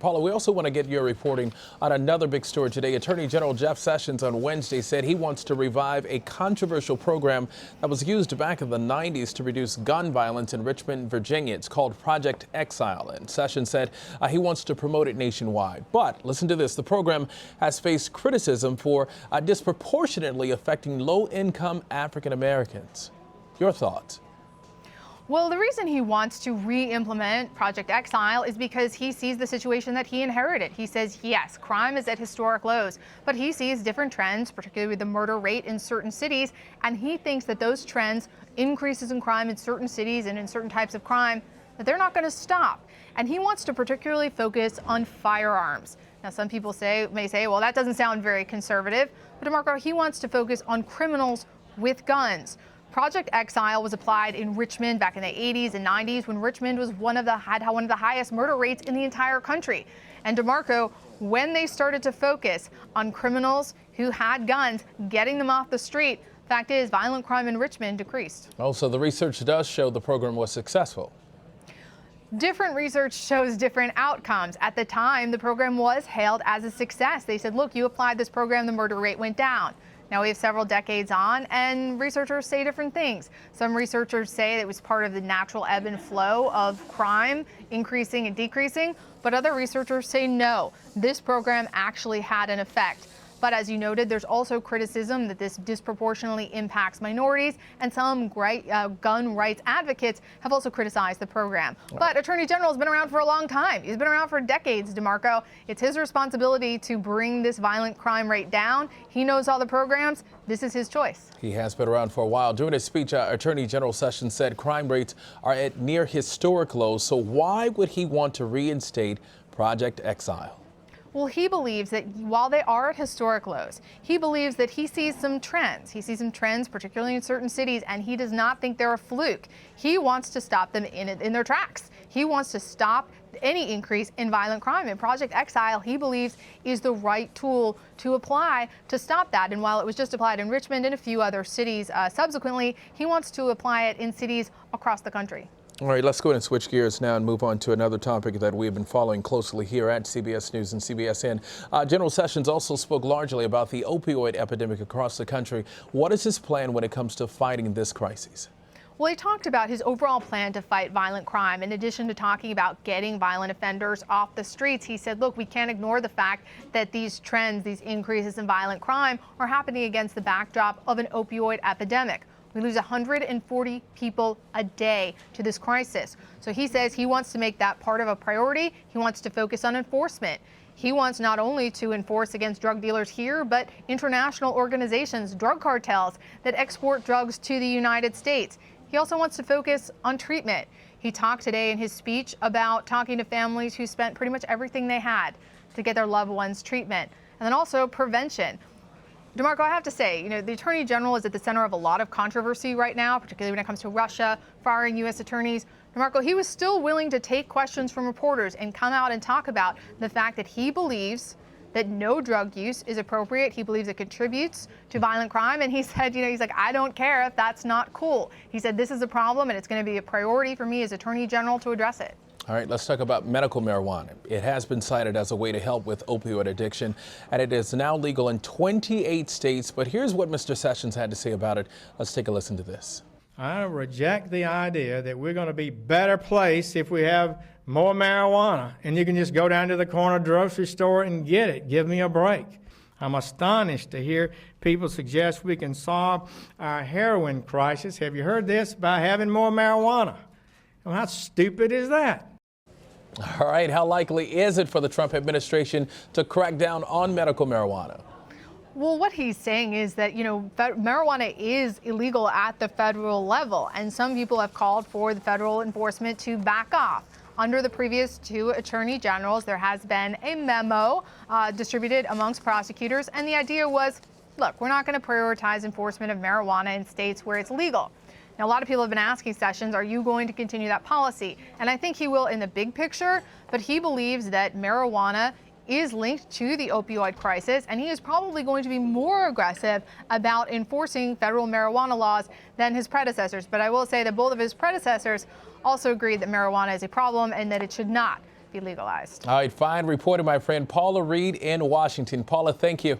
Paula, we also want to get your reporting on another big story today. Attorney General Jeff Sessions on Wednesday said he wants to revive a controversial program that was used back in the 90s to reduce gun violence in Richmond, Virginia. It's called Project Exile, and Sessions said he wants to promote it nationwide. But listen to this. The program has faced criticism for disproportionately affecting low-income African Americans. Your thoughts? Well, the reason he wants to re-implement Project Exile is because he sees the situation that he inherited. He says, yes, crime is at historic lows, but he sees different trends, particularly with the murder rate in certain cities, and he thinks that those trends, increases in crime in certain cities and in certain types of crime, that they're not going to stop. And he wants to particularly focus on firearms. Now, some people may say, well, that doesn't sound very conservative, but DeMarco, he wants to focus on criminals with guns. Project Exile was applied in Richmond back in the 80s and 90s when Richmond was had one of the highest murder rates in the entire country. And DeMarco, when they started to focus on criminals who had guns, getting them off the street, fact is, violent crime in Richmond decreased. Also, the research does show the program was successful. Different research shows different outcomes. At the time, the program was hailed as a success. They said, look, you applied this program, the murder rate went down. Now we have several decades on, and researchers say different things. Some researchers say it was part of the natural ebb and flow of crime increasing and decreasing, but other researchers say no, this program actually had an effect. But as you noted, there's also criticism that this disproportionately impacts minorities, and some gun rights advocates have also criticized the program. But Attorney General has been around for a long time. He's been around for decades, DeMarco. It's his responsibility to bring this violent crime rate down. He knows all the programs. This is his choice. He has been around for a while. During his speech, Attorney General Sessions said crime rates are at near historic lows. So why would he want to reinstate Project Exile? Well, he believes that while they are at historic lows, he believes that he sees some trends. He sees some trends, particularly in certain cities, and he does not think they're a fluke. He wants to stop them in their tracks. He wants to stop any increase in violent crime. And Project Exile, he believes, is the right tool to apply to stop that. And while it was just applied in Richmond and a few other cities subsequently, he wants to apply it in cities across the country. All right, let's go ahead and switch gears now and move on to another topic that we've been following closely here at CBS News and CBSN. General Sessions also spoke largely about the opioid epidemic across the country. What is his plan when it comes to fighting this crisis? Well, he talked about his overall plan to fight violent crime. In addition to talking about getting violent offenders off the streets, he said, look, we can't ignore the fact that these trends, these increases in violent crime are happening against the backdrop of an opioid epidemic. We lose 140 people a day to this crisis. So he says he wants to make that part of a priority. He wants to focus on enforcement. He wants not only to enforce against drug dealers here, but international organizations, drug cartels that export drugs to the United States. He also wants to focus on treatment. He talked today in his speech about talking to families who spent pretty much everything they had to get their loved ones treatment. And then also prevention. DeMarco, I have to say, the Attorney General is at the center of a lot of controversy right now, particularly when it comes to Russia, firing U.S. attorneys. DeMarco, he was still willing to take questions from reporters and come out and talk about the fact that he believes that no drug use is appropriate. He believes it contributes to violent crime. And he said, he's like, I don't care if that's not cool. He said, this is a problem and it's going to be a priority for me as Attorney General to address it. All right, let's talk about medical marijuana. It has been cited as a way to help with opioid addiction, and it is now legal in 28 states. But here's what Mr. Sessions had to say about it. Let's take a listen to this. I reject the idea that we're going to be better placed if we have more marijuana, and you can just go down to the corner grocery store and get it. Give me a break. I'm astonished to hear people suggest we can solve our heroin crisis. Have you heard this? By having more marijuana. Well, how stupid is that? All right, how likely is it for the Trump administration to crack down on medical marijuana? Well, what he's saying is that, marijuana is illegal at the federal level, and some people have called for the federal enforcement to back off. Under the previous two attorney generals, there has been a memo distributed amongst prosecutors, and the idea was, look, we're not going to prioritize enforcement of marijuana in states where it's legal. Now, a lot of people have been asking Sessions, are you going to continue that policy? And I think he will in the big picture, but he believes that marijuana is linked to the opioid crisis, and he is probably going to be more aggressive about enforcing federal marijuana laws than his predecessors. But I will say that both of his predecessors also agreed that marijuana is a problem and that it should not be legalized. All right, fine reporting, my friend Paula Reid in Washington. Paula, thank you.